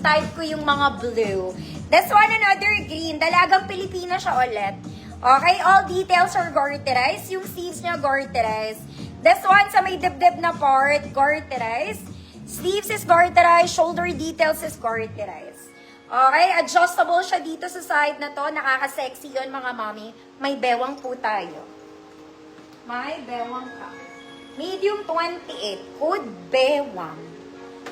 type ko yung mga blue. This one, another green. Dalagang Pilipina siya ulit. Okay, all details are garterized. Yung sleeves niya garterized. This one, sa may dibdib na part, garterized. Sleeves is garterized. Shoulder details is garterized. Okay, adjustable siya dito sa side na to. Nakaka-sexy yun, mga mami. May bewang po tayo. May bewang ka. Medium 28, code bewang.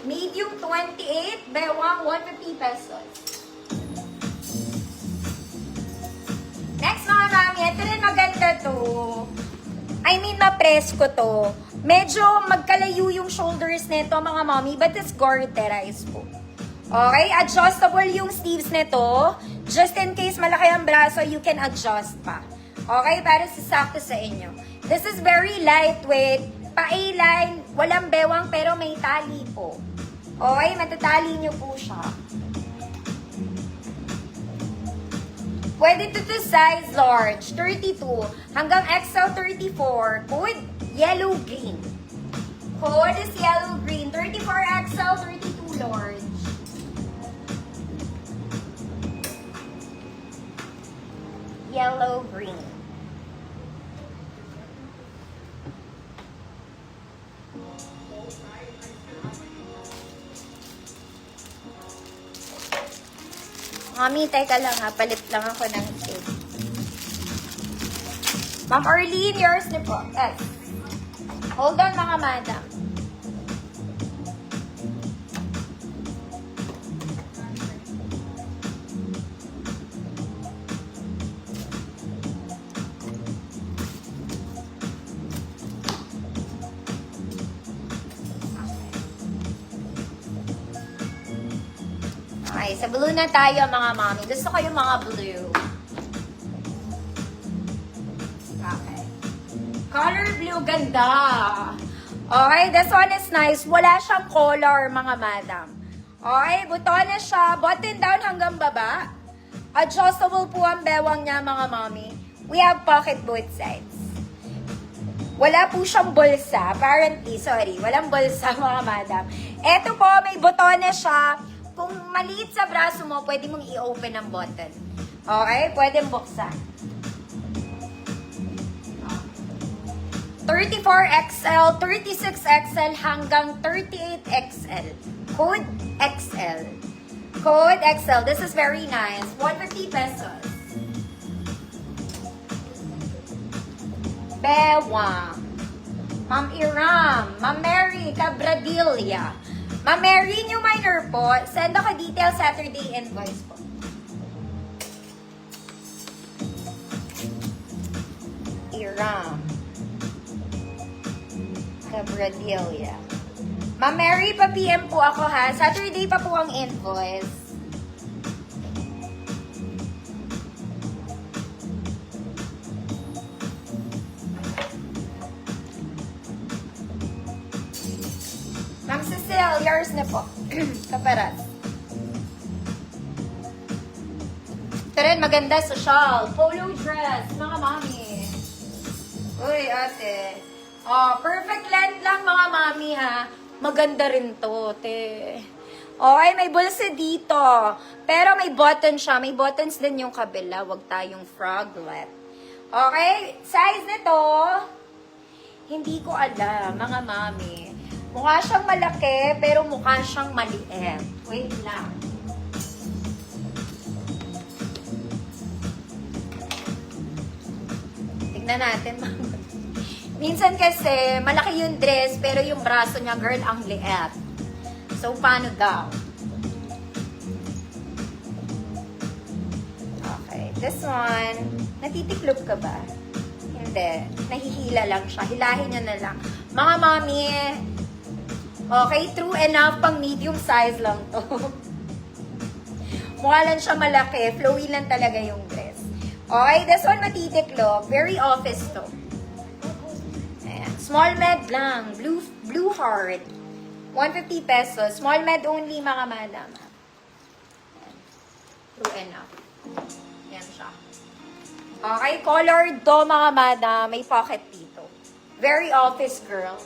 Medium 28, bewang, 150 pesos. Next, mga mami, ito rin maganda to. I mean, ma-press ko to. Medyo magkalayo yung shoulders nito, mga mami, but it's garterized po. Okay, adjustable yung sleeves nito. Just in case malaki ang braso, you can adjust pa. Okay, para sasakto sa inyo. This is very lightweight. Pa-A-line, walang bewang pero may tali po. Okay, matatali nyo po siya. Pwede to size large, 32 hanggang XL 34. Code yellow-green. Code is yellow-green. 34 XL, 32 large. Yellow-green. Mami, teka lang ha. Palit lang ako ng shade. Ma'am Arlene, yours na po. Yes. Hold on, mga madam. Okay, sa blue na tayo, mga mami. Gusto ko yung mga blue. Okay. Color blue, ganda. Okay, this one is nice. Wala siyang color, mga madam. Okay, buton na siya. Button down hanggang baba. Adjustable po ang bewang niya, mga mami. We have pocket both sides. Wala po siyang bulsa. Apparently, sorry. Walang bulsa, mga madam. Ito po, may buton na siya. Kung maliit sa braso mo, pwede mong i-open ang button. Okay? Pwede buksan. 34XL, 36XL hanggang 38XL. Code XL. Code XL. This is very nice. 150 pesos. Bewang. Ma'am Iram. Ma'am Mary Cabradilla. Ma'am Mary, new minor po. Send ako detail Saturday invoice po. Iram. Cabradilla. Ma'am Mary, pa-PM po ako ha. Saturday pa po ang invoice. Ma'am Cecile, yours na po. Kaparas. Ito rin, maganda sa shawl. Polo dress, mga mami. Uy, ate. Oh, perfect length lang, mga mami, ha. Maganda rin to, te. Okay, may bulsa dito. Pero may button siya. May buttons din yung kabila. Huwag tayong froglet. Okay, size nito, hindi ko alam, mga mami. Mukha siyang malaki, pero mukha siyang maliit. Wait lang. Tignan natin. Minsan kasi, malaki yung dress, pero yung braso niya, girl, ang liit. So, paano daw? Okay, this one. Natitiklop ka ba? Hindi. Nahihila lang siya. Hilahin niya na lang. Mga mami, okay, true enough, pang medium size lang to. Mukha lang siya malaki. Flowy lang talaga yung dress. Okay, this one matitiklop. Very office to. Ayan. Small med lang. Blue heart. 150 pesos. Small med only, mga madam. Ayan. True enough. Yan siya. Okay, colored to, mga madam. May pocket dito. Very office girl.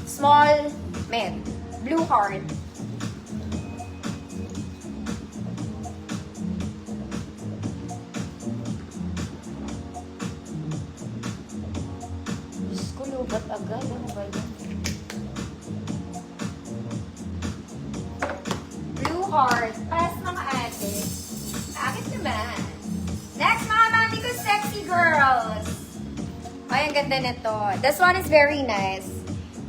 Small med. Blue heart. agad. Ano ba yun? Blue heart. Pass mga ate. Bakit naman? Next, mga mami ko, sexy girls. Ay, ang ganda nito. This one is very nice.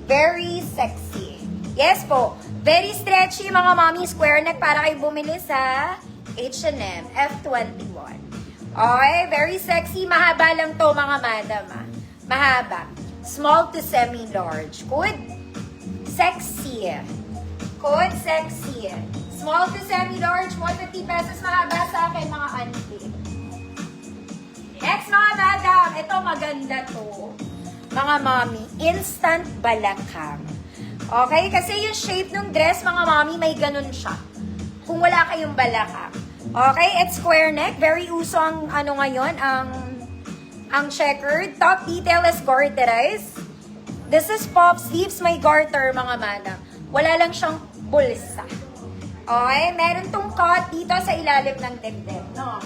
Very sexy. Yes po. Very stretchy, mga mami. Square neck para kayo bumili sa H&M. F21. Okay, very sexy. Mahaba lang to, mga madam. Mahaba. Small to semi-large. Good? Sexy. Good? Sexy. Small to semi-large. 150 pesos. Mahaba sa akin, mga auntie. Next, mga madam. Ito, maganda to. Mga mami. Instant balakang. Okay? Kasi yung shape ng dress, mga mami, may ganun siya. Kung wala kayong balakang. Okay? It's square neck. Very uso ang ano ngayon, ang checkered. Top detail is garterized. This is pop sleeves. May garter, mga madam. Wala lang siyang bulsa. Okay? Meron tong cut dito sa ilalim ng dibdib. No?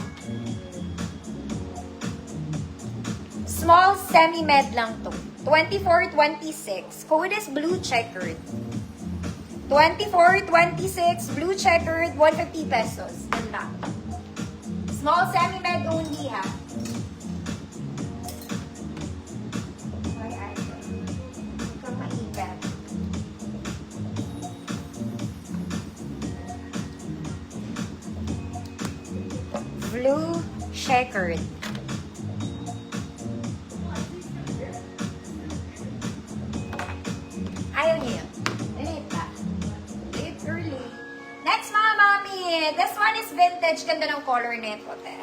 Small semi-med lang to. 24-26. Code is blue checkered. 24-26, blue checkered, 150 pesos. Ganda. Small semi-med only, ha? Ay, ay. Huwag kang maipet. Blue checkered. Ayaw niyo yun. Delete pa. Delete early. Next, mga mami. This one is vintage. Ganda ng color nito, te.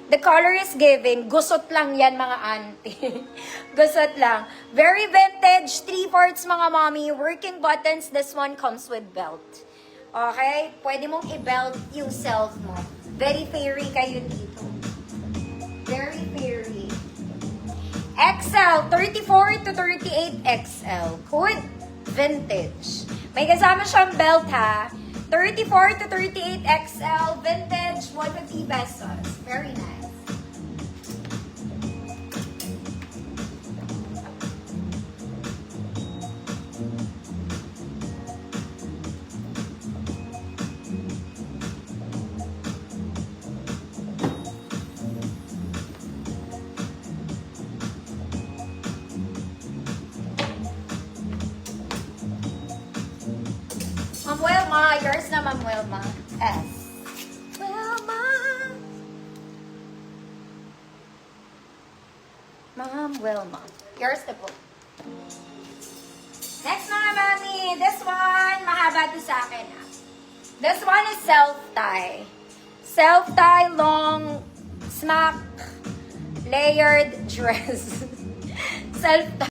The color is giving. Gusot lang yan, mga auntie. Gusot lang. Very vintage. 3/4, mga mami. Working buttons. This one comes with belt. Okay? Pwede mong i-belt yung self mo. Very fairy kayo dito. Very fairy. XL, 34 to 38 XL. Good. Vintage. May kasama siyang belt, ha? 34 to 38 XL. Vintage. 150 pesos. Very nice. Ma'am Wilma, yours na, Ma'am Wilma. S. Wilma. Ma'am Wilma. Yours na po. Next, mga mami. This one, mahaba to sa akin, ha. This one is self-tie. Self-tie, long, smack, layered dress. Self-tie.